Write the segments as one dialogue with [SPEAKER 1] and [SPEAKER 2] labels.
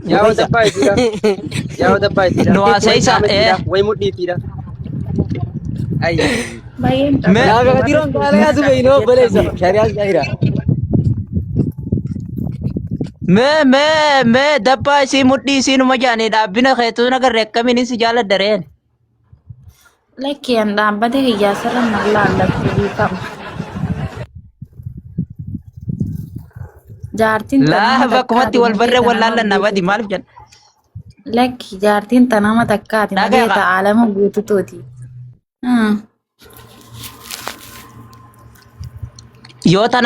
[SPEAKER 1] يا ود باي تيرا يا ود باي تيرا
[SPEAKER 2] No asaysa
[SPEAKER 1] وي مودي تيرا اي
[SPEAKER 3] Baay'een
[SPEAKER 2] Me-
[SPEAKER 4] Naabe kadiroon kaala yaasu beeyno baleessa shari'aas gaira.
[SPEAKER 2] me dabba isii mudhii isiinuma jaanii dhaabbina keetuu nagarre akkamiin si jaaladha reen.
[SPEAKER 3] lakkeen dhaabbate hiyyaa sirran laallatti beekama. Jaartiin
[SPEAKER 2] Laa bakkumatti wal barree wal laallanna badi maaliif jedha.
[SPEAKER 3] Lakki jaartiin tanama takkaati
[SPEAKER 2] Dhagaa
[SPEAKER 3] malee
[SPEAKER 2] qaba.
[SPEAKER 3] ta'aalama guututooti.
[SPEAKER 2] Yoo ta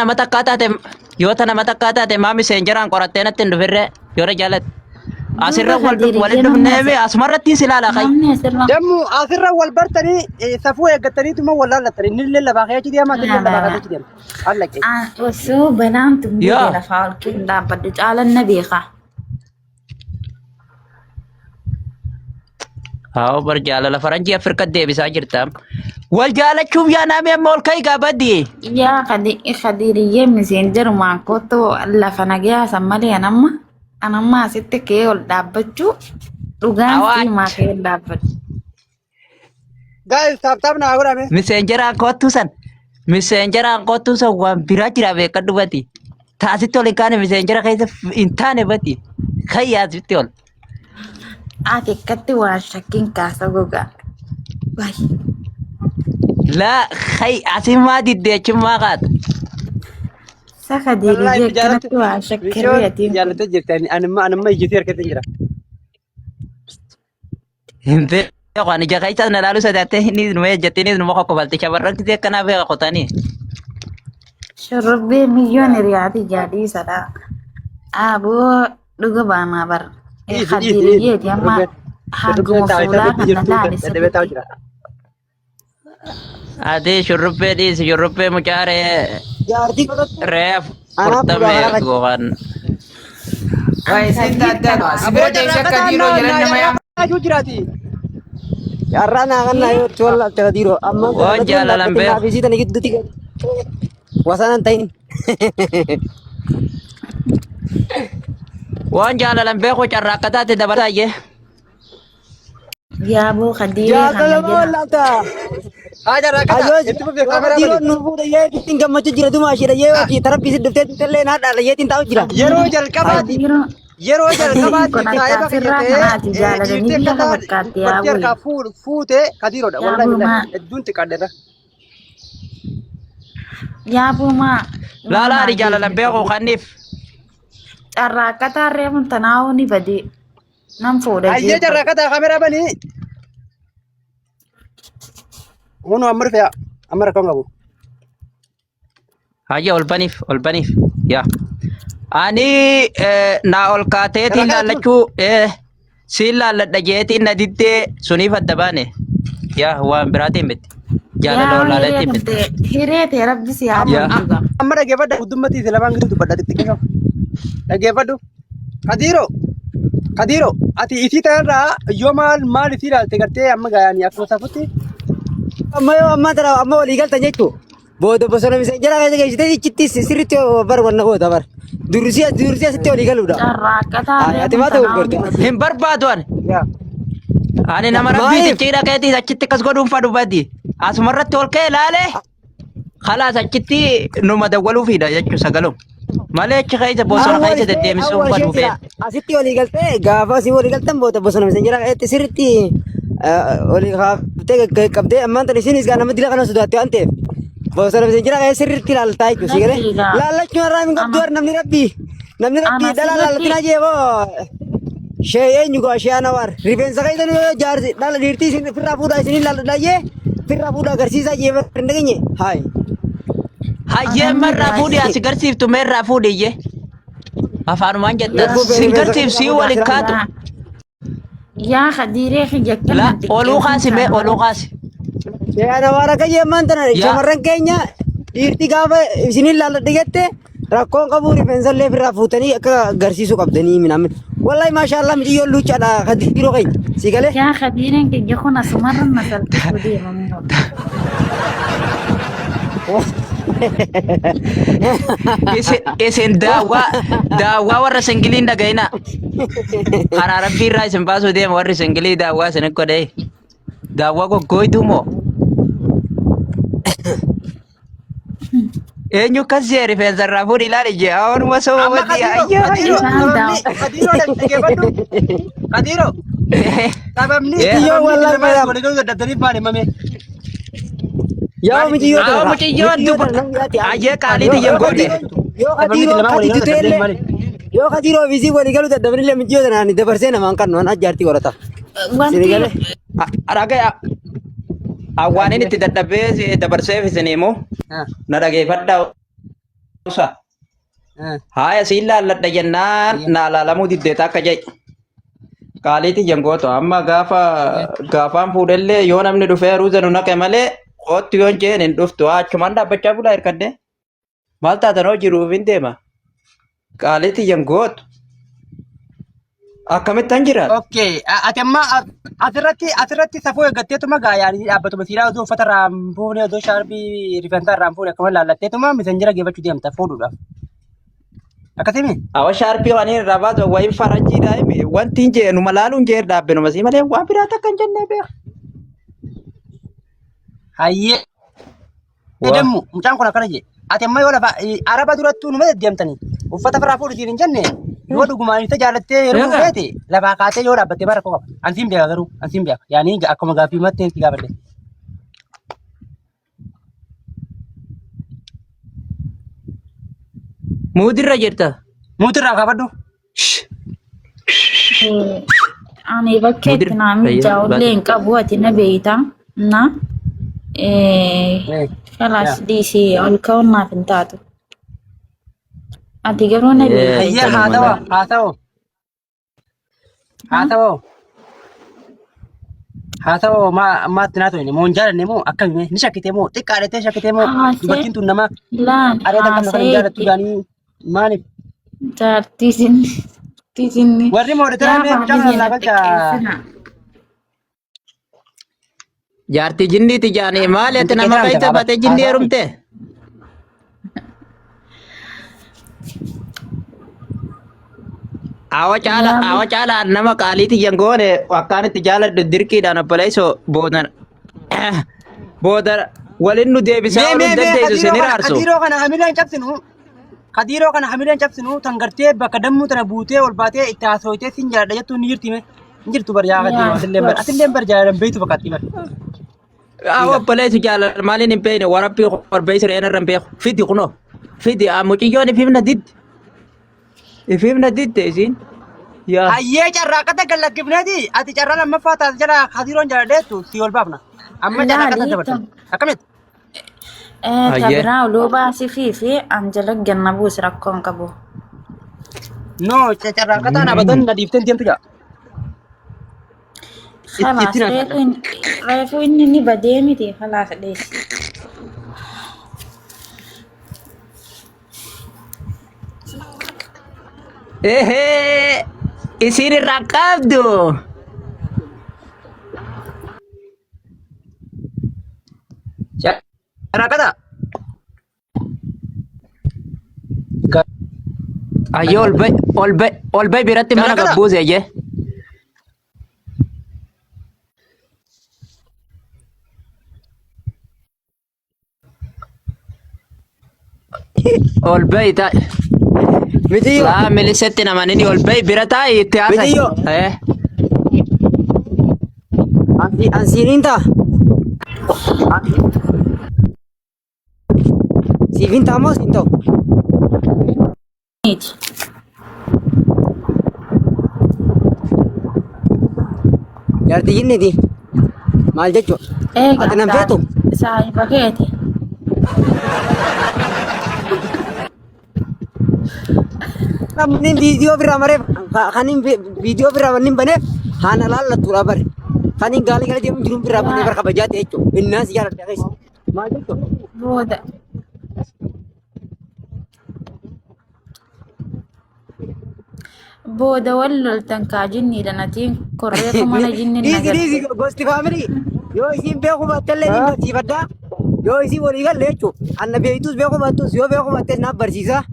[SPEAKER 2] nama takkaa taate maami seenjeraan qorattee natti hin dhufirree yoo jaalladhe. Asirra waliin dhufnee asumarratti si ilaala kai.
[SPEAKER 3] Namni asirra
[SPEAKER 1] دمو اخر والبرتني سفو يقتني ثم ولا لا تري نيل لا باخي دي ما تني لا باخي دي الله كي
[SPEAKER 3] osoo banaan tumbii
[SPEAKER 2] Yaa.
[SPEAKER 3] lafaa ol keessa dhaabbadhu caalan na beeka.
[SPEAKER 2] Haa bar jaalala faranjii Afrika deebisaa jirta. Wal jaalachuuf yaa naami amma ol ka'ii gaabaddi.
[SPEAKER 3] Yaa kadiriyyee miseenjerumaa kotoo lafa nagaa san malee anamma asitti kee ol dhaabbachuu dhugaan
[SPEAKER 2] Awaa.
[SPEAKER 3] siimaa kee dhaabbadhu.
[SPEAKER 1] جايز تاب نا اغرا مي
[SPEAKER 2] Miseenjeraan kottu san waan biraa jira beekadhu bati. Taasitti ol hin kaane miseenjera keessa hin taane bati. Kayyaasitti ol.
[SPEAKER 3] Ati akkatti waan shakkiin kaasa gogaa. Baay'ee.
[SPEAKER 2] Laa kai asimaa diddeechummaa qaata.
[SPEAKER 3] Saka diriyyee akkanatti waan shakkirree atiin.
[SPEAKER 1] جالت جرتني انا ما يجي تير كتنجرا
[SPEAKER 2] Hin beeku ani jakaisa na laalu sadaate inni numa ejjatini numa kokkobalte shamarran kisee akkanaa beeka qotanii.
[SPEAKER 3] Shurrubbee milyoon hiriyaati jaadhiisadha. Aboo dhuga baanaa bara. Kadiriyyee amma hanguma fuulaa kana laalisa.
[SPEAKER 2] Ati shurrubbee dhiisi shurrubbee mucaaree
[SPEAKER 4] Jaartii godhatu.
[SPEAKER 2] reef
[SPEAKER 4] Anaaf
[SPEAKER 2] furtamee
[SPEAKER 4] dhugaa
[SPEAKER 2] gogaan.
[SPEAKER 1] شو جراتي
[SPEAKER 4] Yarraa naa kan naa yoo tola kadiroo amma.
[SPEAKER 2] Waan jaalalan beeku.
[SPEAKER 4] Naafisii tani gidduutti wasaanan ta'in.
[SPEAKER 2] Waan jaalalan beeku carraa akka taate dabalaayyee.
[SPEAKER 3] Yaaboo kadiree
[SPEAKER 4] Jaalala
[SPEAKER 3] kana jira.
[SPEAKER 4] laata.
[SPEAKER 1] هاجر
[SPEAKER 4] Ayoo
[SPEAKER 1] ركعت انت في الكاميرا
[SPEAKER 4] kadiroo nu fuudha yee ittiin gammachuu jira dumaa ishee yee wakii tarabbii si dhuftee illee naa dhaala yeetiin taa'u jira.
[SPEAKER 1] يرو جل كباتي
[SPEAKER 3] Kadiroo
[SPEAKER 1] يرو جل كباتي
[SPEAKER 3] Kun akka asirraa kanaati jaalatanii lafa fakkaatti yaabuu.
[SPEAKER 1] بدر كفور فوته كثير
[SPEAKER 3] يا
[SPEAKER 1] والله
[SPEAKER 3] أبو
[SPEAKER 1] بالله
[SPEAKER 3] ما.
[SPEAKER 1] الدون تقدر
[SPEAKER 3] Yaaboo maa.
[SPEAKER 2] Laalaa ani jaalalan beeku kanniif.
[SPEAKER 3] Carraa akka taarree mun tanaa'uu ni badee. Nam fuudha
[SPEAKER 1] هيا جل ركعت كاميرا بني هونو امر فيها امر كم ابو
[SPEAKER 2] Hayya ol baniif yaa. Ani naa ol kaateetiin laallachuu siin laalladha jeetiin na diddee suniif adda baane. Yaa waan biraatiin miti. Jaalala ol laaleetiin miti.
[SPEAKER 3] Hireete rabbi si haa
[SPEAKER 2] Yaa.
[SPEAKER 3] dhuga.
[SPEAKER 1] امر جيفد قدمتي سلام غير تبدا تتكلم جيفد كثيرو اتي ايتي ترى يوم مال في لا تكرتي ام غاني اكو سفتي
[SPEAKER 4] Amma yoo ammaa tana amma walii galtan jechuun booda bosona miseenjera keessa geessitee citti sirriitti bar wanna goota bar. Dursi asitti walii galuudha.
[SPEAKER 3] Carraa akka taarree
[SPEAKER 4] Ati
[SPEAKER 3] mun
[SPEAKER 4] maa ta'uu
[SPEAKER 3] tanaa'uu ni
[SPEAKER 4] gorte?
[SPEAKER 3] badee.
[SPEAKER 2] Hin barbaadu ani.
[SPEAKER 4] Yaa.
[SPEAKER 2] Ani nama rabbiitiin ciidha keetii achitti akkas godhuun fadhu baddi. Asumarratti ol ka'e laale. Khalaas achitti numa dawwaluufidha jechuun sagaluun. Malee achi keessa bosona keessa deddeemisuun fadhu fee.
[SPEAKER 4] Asitti walii galtee gaafa asii walii galtan booda bosona miseenjera keessatti sirriitti walii kaaftee qabdee ammaan tana isinis gaa nama dila kana sodaatte waan ta'eef bosona miseenjera keessa sirriitti ilaaltaa jechuudha si galee laallachuun irraa hin qabdu namni rabbii dhala laallatinaa jeeboo shee eenyu gaa shee anawar rifeensa keessan yoo jaarsi dhala dhiirtii isin firraa fuudhaa isin laalladhaayyee firraa fuudhaa agarsiisaa jeeboo hin dhageenye haayi.
[SPEAKER 2] Hayyee marraa fuudhii as garsiiftu meerraa fuudhiyyee. Afaanumaan jetta sin garsiifsii waliin kaatu.
[SPEAKER 3] Yaa kadiree kiyya
[SPEAKER 2] La
[SPEAKER 3] akkanatti
[SPEAKER 2] oluu kaasi mee oluu kaasi.
[SPEAKER 4] Shee anawar akka jeemaan tana shamarran keenya dhiirtii gaafa isinin laalladhe jette rakkoon qabu rifeensa illee firraa fuutanii akka agarsiisuu qabdanii minaamin. Wallahi maashaallah midiyyoon luuchaadha kadiroo keenya si galee.
[SPEAKER 3] Yaa kadireen kiyya kun asumarra masaltuu deemamu.
[SPEAKER 2] isin daawwaa warra singilii dhagayina. Karaa rabbii irraa isin baasuu deema warri singilii daawwaa isin godhee. Daawwaa goggooytuu moo? Eenyu akkas jee rifeensa irraa fuudhi ilaali jee awwaanuma soo wadii ayyoo.
[SPEAKER 1] Kadiiroo. Sababni
[SPEAKER 4] Yoo wallahi madam.
[SPEAKER 1] waliin dadhabdanii baane mamee.
[SPEAKER 4] Yaa muciyyoo
[SPEAKER 2] Aa mucayyoon dubbata. Ayyee qaaliiti yengoodhe.
[SPEAKER 4] Yoo kadiroo visii walii galuu dadhabnillee muciyyoo tanaan dabarsee namaan kan waan ajaartii qorata.
[SPEAKER 3] Wanti
[SPEAKER 2] Dhagaya awwaanin itti dadhabee dabarseef isiniimu na dhageeffadhaa. Haaya siin laalladha jennaan na laalamuu diddeeta akka jedhe. Qaaliiti jengooto amma gaafaan fuudhellee yoo namni dhufee ruuza nu naqe malee kootti yoon jeen hin dhuftu achumaan dhaabbachaa bulaa hirkadde. Maal taatanoo jiruuf hin deema. Qaaliiti jengooto. Akkamittan jiraat?
[SPEAKER 1] Okay, ati amma asirratti safuu eeggatteetuma gaayaan dhaabbatuma siiraa osoo uffata irraa hin fuune osoo shaarbii rifeensa irraa hin fuune akkuma laallatteetuma misenjira geeffachuu deemta fuudhuudhaaf. Akkasimi?
[SPEAKER 2] Awa shaarbii waan irraa baatu wayin faranjiidha himi. Wanti hin jee numa laaluun jee dhaabbenuma sii malee waan biraa takka hin jennee beeka.
[SPEAKER 1] Hayyee. Edemmu mucaan kun akkana jee. Ati amma yoo lafa araba durattuu numa deddeemtanii uffata irraa fuudhutiin hin jenne yoo dhugumaan isa jaalattee yeroo feete lafaa kaatee yoo dhaabbattee bara koo qaba. Ansiin beeka garuu ansiin beeka. Yaani akkuma gaaffii mattee itti gaafadhe.
[SPEAKER 2] Muudirra jirta.
[SPEAKER 1] Muutirraa kaafadhu.
[SPEAKER 3] ani bakkeetti naami jaawullee hin qabu ati na beeyta na kalaas dhiisii ol ka'uun naaf hin taatu. Ati garuu na beeyta.
[SPEAKER 1] Hayyee haa ta'u maatti naa to'ine moo hin jaalanne moo akkami ni shakkite moo xiqqaadhattee shakkite moo dubartiin tun nama
[SPEAKER 3] Laan
[SPEAKER 1] areeda kan nama hin jaalattu gaanii maaliif
[SPEAKER 3] jaartiisinni
[SPEAKER 1] warri moodetee mee mucaan laa galcha
[SPEAKER 2] Jaartii jinniiti jaanii maali ati nama beeyta baate jinnii heerumte? Awa caala nama qaaliiti jengoone akkaan itti jaaladhu dirqiidhaan obboleessoo booda walin nu deebisaa ooluu dandeessu isin iraarsu.
[SPEAKER 1] Kadiiroo kana hamileen cabsinu tan gartee bakka dammuu tana buutee ol baatee itti haasawitee sin jaaladha jettu ni jirti mee hin jirtu bar yaa kadiiroo asillee bar jaaladhan beeytu fakkaatti bar.
[SPEAKER 2] Awa obboleessu jaalala maaliin hin beeyne warabbii qorbeessu re'een irra hin beeku fidi kunoo fidi muciyyoon ifimna diddi. Ifimna didde isin.
[SPEAKER 1] Hayyee carraaqata gallakkifneeti ati carraa lammaffaa taate jala kadiiroon jaaladheettu si ol baafna. Amma carraaqata dabartan akkamitti?
[SPEAKER 3] Tabiraa oluu baasii fi Anjala ganna buusi rakkoon qabu.
[SPEAKER 1] No carraaqataan abadan na dhiifteen deemtu jaa.
[SPEAKER 3] Khalaas reefuu inni ni badee miti khalaas dheessi.
[SPEAKER 2] Isin irraa qabdu.
[SPEAKER 1] Carraaqata.
[SPEAKER 2] Ayyoo ol bay biratti mana gabbuuse jee. Ol bay ta'a.
[SPEAKER 4] Muciyyoo.
[SPEAKER 2] Laa milisetti namanini ol bay bira taa'i itti haasa'e.
[SPEAKER 4] Muciyyoo. Ansiiniin ta'a. Siifin ta'a moo siin ta'u? Jaartii jinniiti. Maal jechuudha? Ati nan feetu?
[SPEAKER 3] Saahiba keeti.
[SPEAKER 4] Namni viidiyoo biraa mareef kan viidiyoo biraa wanni baneef haana laallattuudha bare. Kan gaalii gara deemu jiruun biraa banee bara kabajaate jechuudha. Innaas jaaladha keessa. Maal jechuudha?
[SPEAKER 3] Booda. Booda wal loltan kaa jinniidha natiin korreefa mana jinni
[SPEAKER 4] Dhiisi gosti faamilii yoo isiin beeku baattallee ni barsiifaddaa. Yoo isii walii galle jechuun anna beektus beekumattus yoo beekumattee naaf barsiisa.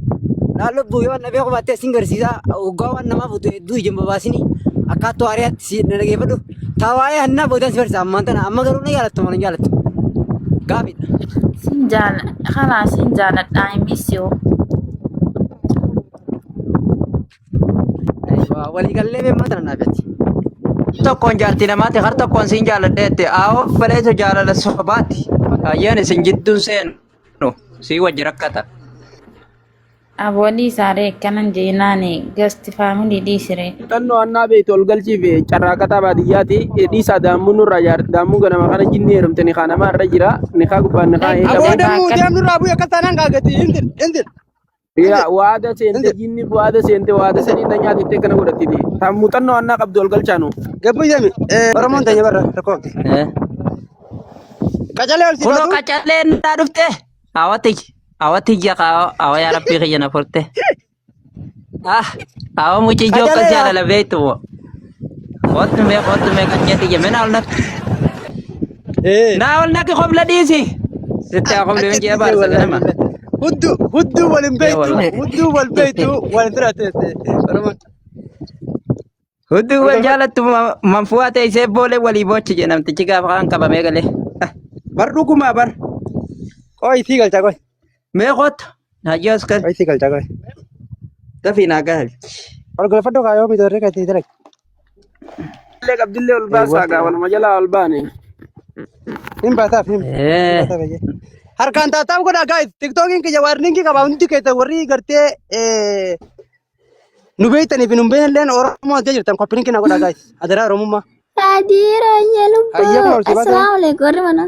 [SPEAKER 4] Naan lubbuu yoo anna beekumattee sin garsiisa. Waggaa waan namaaf utuu hedduu ijin babaasini akkaattuu aariyaatti si na dhageeffadhu. Tawaayee hannaa boodan si barsiisa ammaan tana amma garuu na jaalattu mana jaalattu. Gaafidha.
[SPEAKER 3] Sin jaalladha. Kalaas sin jaalladha. I miss you.
[SPEAKER 4] Walii gallee beekmaa tana naaf jetti.
[SPEAKER 2] Tokkoon jaalti namaati har tokkoon siin jaaladheette aawoo baleetu jaalala sobaati ayyaan isin jidduun seenu sii wajji rakkata.
[SPEAKER 3] Aboolii isaaree akkanan jeenaani gasti faamilii dhiisire.
[SPEAKER 5] Xannoo annaa beektu ol galchiif carraaqataa baadiyyaati dhiisaa daammuun nurraa jaarti daammuun ganama kana jinni heerumte ni kaa namaa irra jira ni kaa gubbaan ni kaa
[SPEAKER 1] Aboo dammu deemnu raabuu akka taanaan gaagati indir.
[SPEAKER 5] waada seente jinni waada seente waada sanii na nyaatittee kana godhattiti tammu xannoo annaa qabdu ol galchaanu.
[SPEAKER 1] Gabbu jami Oromoon tanya barra rakkoo. Qacalee ol
[SPEAKER 2] Kunoo
[SPEAKER 1] siifatu.
[SPEAKER 2] qacalee naa dhufte awwati jaqaa awwa yaa rabbii kiyya na furte. Awwa muciyyoo akkas jaalala beektu moo. Kottu mee qaceeti jemme naa ol nakki. Naa ol nakki qobla dhiisi. Sitti haa qobli min jee baarsa ganama.
[SPEAKER 1] Huddu walin beektu wal beektu walin tiraatee Oromoon.
[SPEAKER 2] Hudduu wal jaalattu manfuwaa ta'e isee boolee walii boochi jedhamtichi gaafa kan qabamee galee.
[SPEAKER 1] Bar dhugumaa bar. Qoy sii galcha qoy.
[SPEAKER 2] Mee kottu najjoos kan
[SPEAKER 1] Qoy sii galcha qoy.
[SPEAKER 2] dafii naa gaali.
[SPEAKER 1] Ol galfadhu kaayoo bitoorree kan dalag.
[SPEAKER 5] illee qabdillee ol baasaa gaa waluma jalaa ol baane.
[SPEAKER 1] Hin baataaf hin. Harkaan taataaf godha guys. TikTokiin kiyya warninki qaba hundi keessa warri gartee nu beektanii fi nu beeknelleen Oromoo ta'e jirtan koppiin kina godha guys. Adaraa Oromummaa.
[SPEAKER 3] Kaadira Yalubbo. Assalaamualaikum warri mana.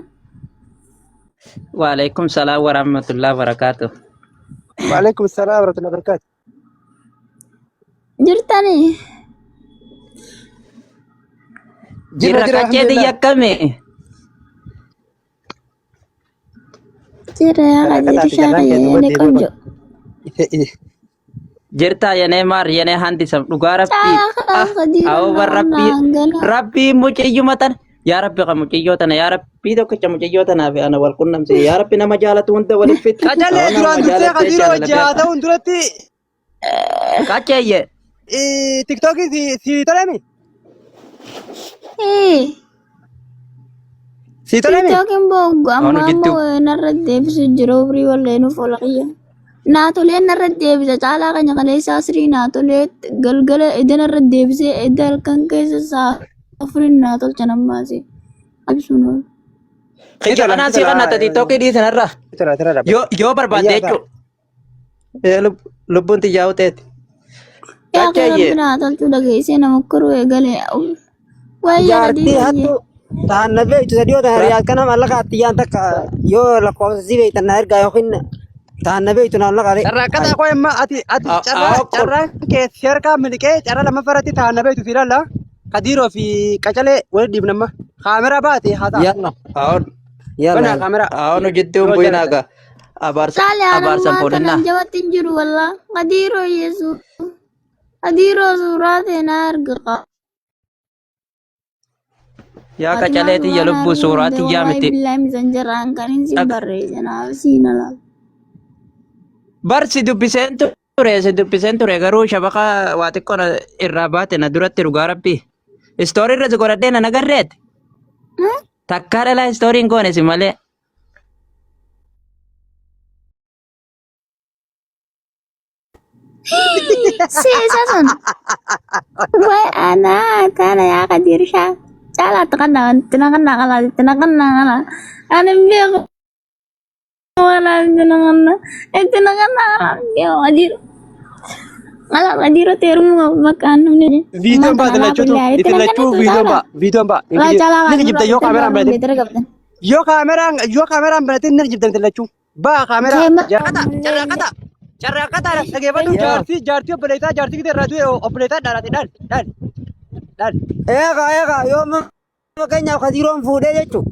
[SPEAKER 2] Waalaikum salaam warahmatullahi wabarakatuh.
[SPEAKER 1] Waalaikum salaam warahmatullahi wabarakatuh.
[SPEAKER 3] Jirtanii.
[SPEAKER 2] Jirra qaceeti yakkame.
[SPEAKER 3] Jira kadiri shaakayee konjo.
[SPEAKER 2] Jirta yenee maar yenee handisam dhugaa rabbii. Awwa rabbii muciyyoo matan. Yaa rabbi kan muciyyoo tana yaa rabbii tokkicha muciyyoo tanaa fi ana wal qunnamse yaa rabbi nama jaalatu hunda waliif fitti.
[SPEAKER 1] Qacalee duraan dursee qadiroo hojjaa ta'uun duratti.
[SPEAKER 2] Qaceeyye.
[SPEAKER 1] TikTokii si tolemi. Si tolemi.
[SPEAKER 3] TikTokin bogu amma narra deebisu jiru firii wallee nuuf ola qiyya. Naatolee narra deebisa caalaa kanya kaleessa asrii naatolee galgala edda narra deebisee edda halkan keessa saa afurin naatolcha nammaasi. Absuun
[SPEAKER 2] Kiyya kanaan si kannata TikTokii dhiisanarra. Yoo barbaadde jechuudha. Lubbuun xiyyaa'u ta'eeti.
[SPEAKER 3] yaa kee naatolchuu dhageessee nama koruu eegalee wayyaa
[SPEAKER 4] Jaartii hattu taanna beektu sadii yoo tahan riyaal kana mallaqa attiyyaan takka yoo lakkoofsa si beektan na ergaa yookiin taanna beektu naan laqa
[SPEAKER 1] Carraaqqataa koo immoo ati carraa keessi harkaa miliqee carraa lammaffaa irratti taanna beektu si ilaalla. Kadiroo fi qacalee walitti dhiibnamma. Kaameraa baate haa ta'a. Banaa kaameraa.
[SPEAKER 2] Awwan hojjettee bu'inaaga. Abaarsan fuudhinna.
[SPEAKER 3] Jabatti hin jiru wallaa. Qadiroo yesu. Qadiroo suuraa seenaa arga.
[SPEAKER 2] Yaa qacaleeti yaa lubbuu suuraati yaa miti.
[SPEAKER 3] Billahi misan jaraan kan hin si barreessanaaf siina laal.
[SPEAKER 2] Barsi dubbiseen ture garuu shabaqa waa xiqqoon irraa baate na duratti dhugaa rabbii. Istoorii irra godhadhee na nagarreeti. Takkaa dhalaa istooriin goone si malee.
[SPEAKER 3] Sisa sun. Wai anak kana ya kadir sha. Cala tekan kala. Ana biar wala tenakan dia kadir. Ala kadir terum makan ni.
[SPEAKER 1] Video ba dilachuu video ba. Ni jibda yoo kaameraan banate. Yoo kaameraan banate ni jibda dilachuu. Ba kaameraan carraaqataa dhageeffadhu jaartii obboleetaa jaartii gita irraa du'e obboleetaa dhaalaate dhaal.
[SPEAKER 4] Eegaa yoo fakkeenyaaf kadiroon fuudhee jechuun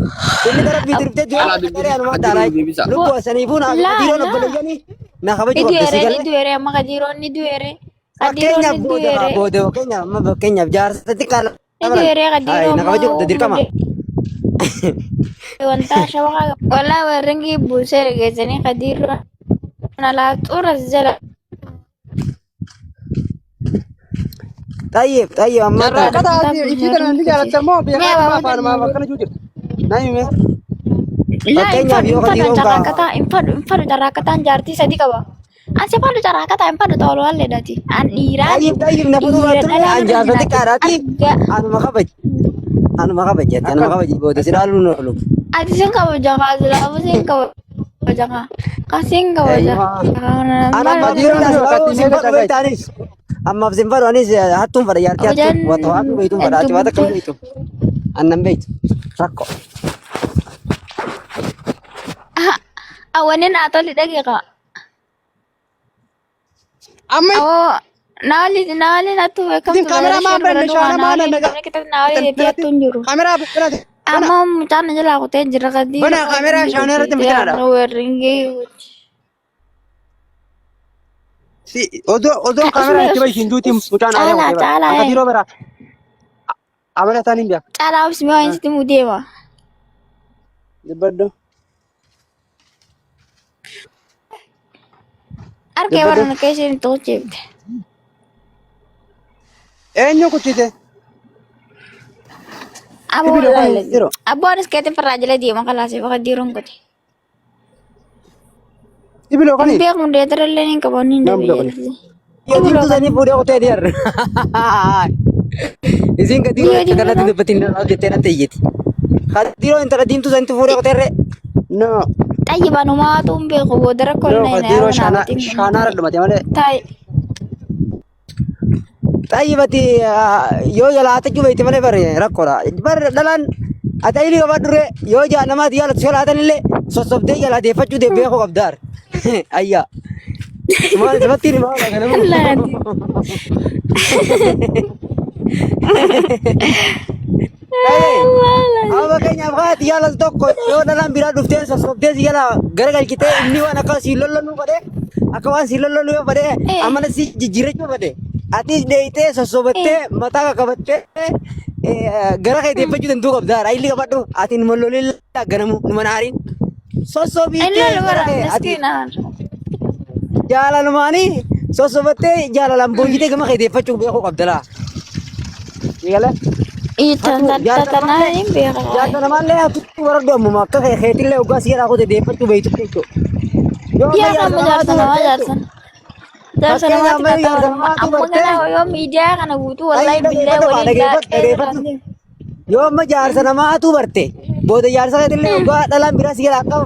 [SPEAKER 4] inni gara bidirtee du'a garee anumaa dhaalaa lubbuu saniifuu naaf kadiroon obboleeyyanii na kabaju
[SPEAKER 3] Ni duere amma kadiroon ni duere.
[SPEAKER 4] fakkeenyaaf booda fakkeenyaaf jaarsa xiqqaa
[SPEAKER 3] Ni duere kadiroon.
[SPEAKER 4] na kabaju dirqama
[SPEAKER 3] wanta shabaqa wala warangi busere gezani qadiru ana la tura zala
[SPEAKER 4] طيب طيب أما
[SPEAKER 1] Jarraaqata ati ifii kana ni jaalatta moo beekaa maa faana maa bakkana jiru jirta. Naayime.
[SPEAKER 3] la
[SPEAKER 4] Fakkeenyaaf yoo
[SPEAKER 3] infadu
[SPEAKER 4] qadiroon
[SPEAKER 3] jarakata infadu jarakatan jarti sadi qaba an infadu jarakata infadu tawlo walle dati an ira
[SPEAKER 4] طيب طيب نفرض أترى أن جافتك كاراتي أنا ما خبج أنا ما خبج أنا ما خبج بود سيرالو نقولو
[SPEAKER 3] ati sen qaba jaga zala sen qaba jaga kasin qaba jaga
[SPEAKER 4] أنا ما ديرو ناس سيمبل بيتانيس أما في سيمبل أنيس هاتون فرا يارتي هاتون وتواتو بيتون فرا أتوات كم بيتون أنا بيت ركو
[SPEAKER 3] awanin atoli daqiqa
[SPEAKER 1] Amma
[SPEAKER 3] oh nali natu kam
[SPEAKER 1] Din kamera maan benne shaana maan naga.
[SPEAKER 3] kita nali dia tunjuru
[SPEAKER 1] Kameraa bana
[SPEAKER 3] amma mucaan jala aku teh jira kadi
[SPEAKER 1] Bana kamera shaana irratti bitanadha.
[SPEAKER 3] weringi
[SPEAKER 1] Si odoo kameraa itti bahiin duuti mucaan aadaa
[SPEAKER 3] Caalaa, caalaa,
[SPEAKER 1] akka diroo bara. Amala isaanii biya.
[SPEAKER 3] cala abis mi wain situ mudema
[SPEAKER 1] Dibbaddo.
[SPEAKER 3] arke warna kesin to chebde
[SPEAKER 1] Eenyu kuchite.
[SPEAKER 3] abo
[SPEAKER 1] Ibilo kan diro.
[SPEAKER 3] abo anis kete perajala dia makala se baka dirong kote
[SPEAKER 1] Ibilo kan.
[SPEAKER 3] biak munde terle ning kabonin de
[SPEAKER 1] Nam biak.
[SPEAKER 4] Yo ditu sani puri aku teh diar isin kadiro
[SPEAKER 3] Iya, di
[SPEAKER 4] karena
[SPEAKER 3] mana?
[SPEAKER 4] tu betin na de tena teh yeti kadiro intara dintu sani puri aku teh
[SPEAKER 1] No.
[SPEAKER 3] tayi banu ma tumbe ko bodara ko
[SPEAKER 1] No
[SPEAKER 3] na
[SPEAKER 1] kadiro shaana irra dhumate malee.
[SPEAKER 3] tay
[SPEAKER 4] طيب أتي يو جلا أتى جوا يتمنى بري ركورا بر دلان أتى إلي كبار درة يو جا نما ديال تشول هذا نلله سوسب دي جلا دي فجوا دي بيهو قبدار أيا ما تبتيني ما أما كأني أبغى ديال الدكتور يو دلان بيرا دفتين سوسب دي جلا غير كده إني وانا كاسيلو لو بده أكوان سيلو لو بده أما نسي جيرة بده Ati deite sosobete mata kakabete gara kay depe judan tu kabdar aili kabadu atin mololil ganamu numanarin sosobi
[SPEAKER 3] ay lalo wala miskina
[SPEAKER 4] jala lumani sosobete jala lambo jite gama kay depe chuk ko kabdara igala
[SPEAKER 3] itan tata na imbe
[SPEAKER 4] jata naman le atu warak do mu makka kay khetil le ugas yara ko de depe chuk beitu ko yo
[SPEAKER 3] ya kamu jarsan jarsan jarsan amma kana yo media kana butu wallahi billahi wallahi
[SPEAKER 4] yo amma jaarsa namaa tu barte booda jaarsa kadille uga dhalaan bira sigara akka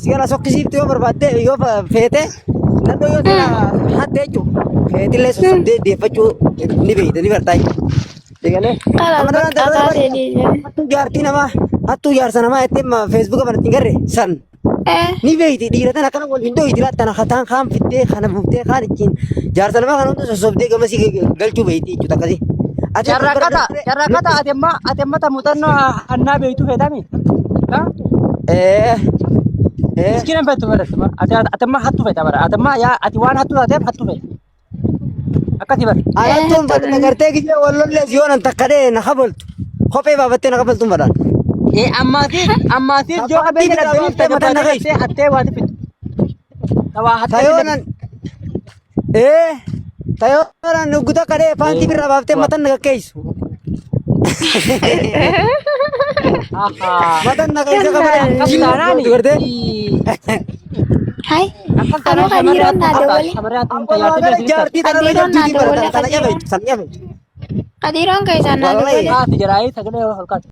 [SPEAKER 4] sigara sokkisiifte yoo barbaadde yoo feete nadho yoo sina hatte jechu feetillee sossobdee deeffachuu ni beeyta ni bartaay digale hattuu jaartii namaa hattuu jaarsa namaa itti feesbuuka banatti garre san ni beeyti dhiiratan akkana wal hin dhoyti laattan hataan kaan fittee kana buuftee kaan ittiin jaarsa namaa kana hunda sossobdee gamasii galchuu beeyti jechuudha akkasii.
[SPEAKER 1] Jarraaqata ati amma muuxannoo hannaa beeytu feetami. Miskiina feetu fedhatu ati amma hattu feeta bara ati amma ati waan hattu taateef hattu feeta. Akkati bara.
[SPEAKER 4] Ayattuun badda gartee gijee wallollees yoo nan takkadhee na kabaltu kophee baabattee na kabaltuun badaan.
[SPEAKER 1] Ammaatiif joo qabeenya dhabeeyyii mataa naqeessee hattee waati fitu. Tawaa hattee
[SPEAKER 4] Tayoonan tayoonan nuguta kadhee paantii birraa baaftee mataan naqeessu. Mataan naqeessa
[SPEAKER 1] Akkastaanaani.
[SPEAKER 4] gartee.
[SPEAKER 3] hai anu kadiron nada wali
[SPEAKER 4] Jaartii tana
[SPEAKER 3] Kadiron
[SPEAKER 4] jaartii
[SPEAKER 3] nada
[SPEAKER 4] baratan
[SPEAKER 3] wali
[SPEAKER 4] sana nyaabee sana nyaabee.
[SPEAKER 3] kadiron kayak sana
[SPEAKER 4] Wallahi.
[SPEAKER 3] wali
[SPEAKER 1] Jaraayii sagalee holqaati.